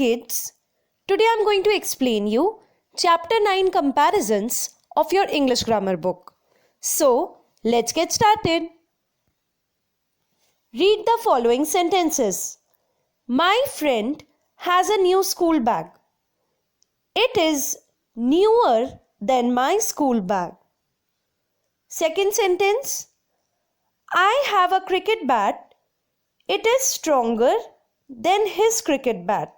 kids, today I am going to explain you Chapter 9 comparisons of your English grammar book. So, let's get started. Read the following sentences. My friend has a new school bag. It is newer than my school bag. Second sentence. I have a cricket bat. It is stronger than his cricket bat.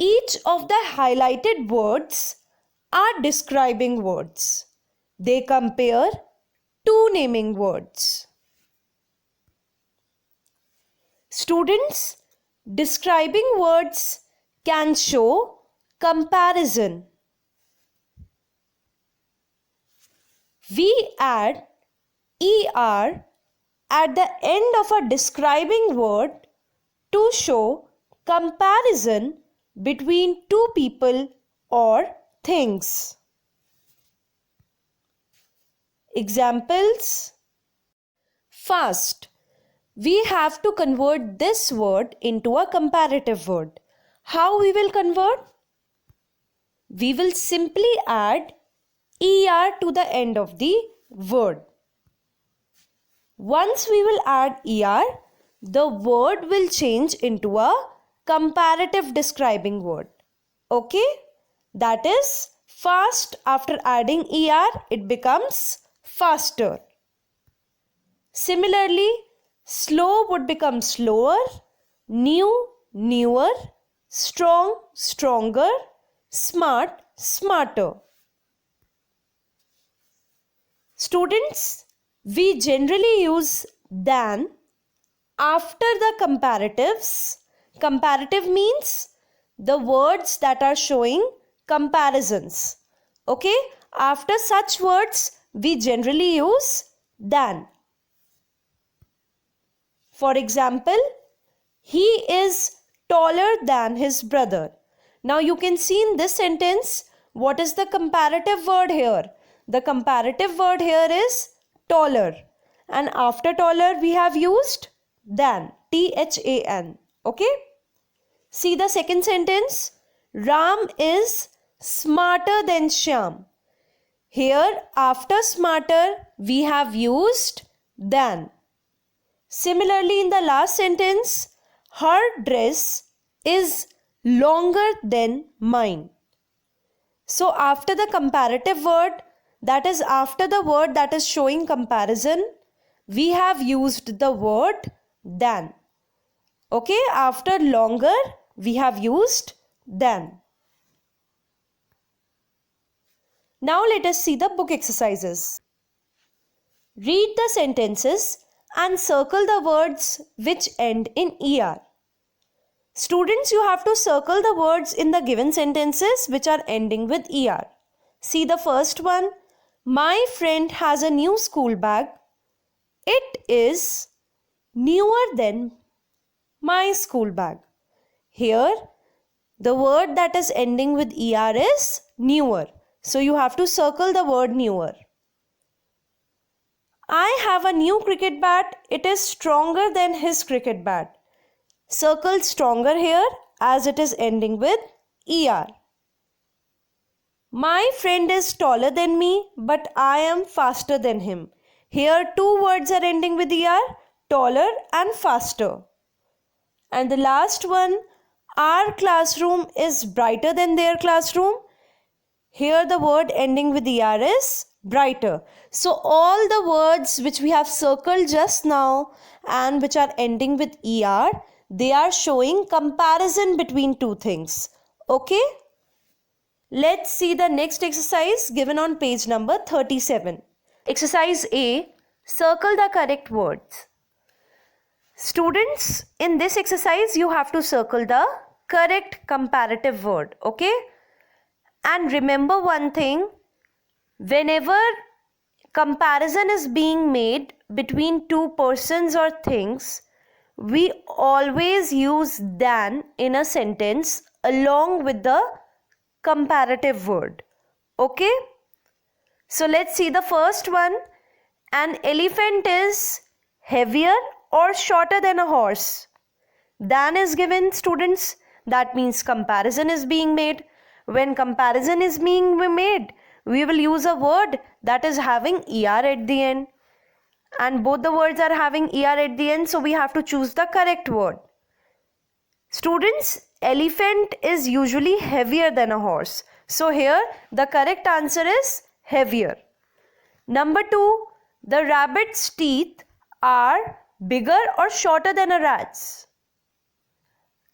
Each of the highlighted words are describing words. They compare two naming words. Students, describing words can show comparison. We add ER at the end of a describing word to show comparison between two people or things. Examples. Fast. We have to convert this word into a comparative word. How we will convert? We will simply add ER to the end of the word. Once we will add ER, the word will change into a comparative describing word. Okay? That is, fast, after adding ER, it becomes faster. Similarly, slow would become slower, new, newer, strong, stronger, smart, smarter. Students, we generally use than after the comparatives. Comparative means the words that are showing comparisons. Okay? After such words, we generally use than. For example, he is taller than his brother. Now you can see in this sentence, what is the comparative word here? The comparative word here is taller. And after taller, we have used than. THAN. Okay? See the second sentence. Ram is smarter than Shyam. Here, after smarter, we have used than. Similarly, in the last sentence, her dress is longer than mine. So, after the comparative word, that is after the word that is showing comparison, we have used the word than. Okay, after longer, we have used than. Now let us see the book exercises. Read the sentences and circle the words which end in ER. Students, you have to circle the words in the given sentences which are ending with ER. See the first one. My friend has a new school bag. It is newer than my school bag. Here, the word that is ending with ER is newer. So you have to circle the word newer. I have a new cricket bat. It is stronger than his cricket bat. Circle stronger here as it is ending with ER. My friend is taller than me, but I am faster than him. Here two words are ending with ER, taller and faster. And the last one, our classroom is brighter than their classroom. Here the word ending with ER is brighter. So all the words which we have circled just now and which are ending with ER, they are showing comparison between two things. Okay? Let's see the next exercise given on page number 37. Exercise A. Circle the correct words. Students, in this exercise, you have to circle the correct comparative word. Okay? And remember one thing. Whenever comparison is being made between two persons or things, we always use than in a sentence along with the comparative word. Okay? So let's see the first one. An elephant is heavier or shorter than a horse? Than is given, students. That means comparison is being made. When comparison is being made, we will use a word that is having er at the end. And both the words are having er at the end, so we have to choose the correct word. Students, elephant is usually heavier than a horse. So here the correct answer is heavier. Number 2, the rabbit's teeth are bigger or shorter than a rat's?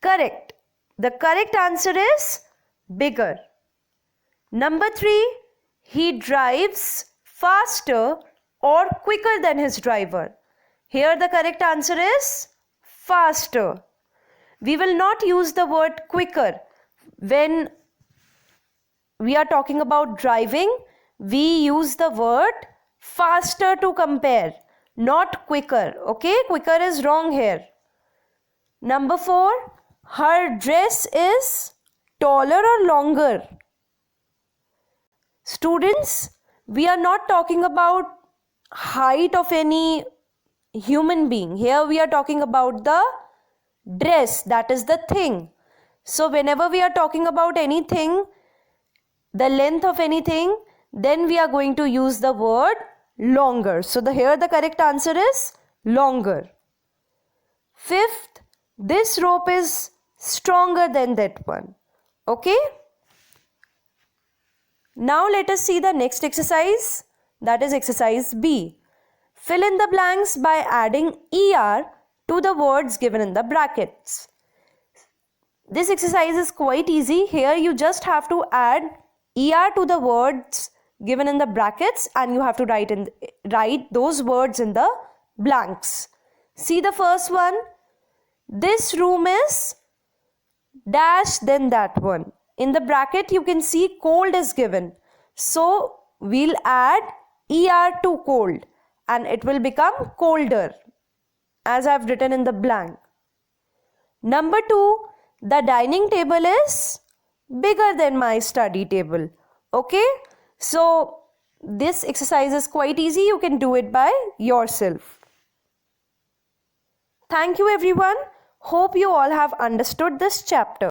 Correct. The correct answer is bigger. Number 3, he drives faster or quicker than his driver. Here the correct answer is faster. We will not use the word quicker. When we are talking about driving, we use the word faster to compare, not quicker. Okay, quicker is wrong here. Number 4, her dress is taller or longer? Students, we are not talking about height of any human being. Here we are talking about the dress, that is the thing. So whenever we are talking about anything, the length of anything, then we are going to use the word longer. So here the correct answer is longer. 5th, this rope is stronger than that one. Okay? Now let us see the next exercise, that is exercise B. Fill in the blanks by adding er to the words given in the brackets. This exercise is quite easy. Here you just have to add er to the words given in the brackets and you have to write those words in the blanks. See the first one. This room is dash then that one. In the bracket you can see cold is given. So we'll add er to cold and it will become colder, as I've written in the blank. Number 2, the dining table is bigger than my study table. Okay, so this exercise is quite easy. You can do it by yourself. Thank you everyone. Hope you all have understood this chapter.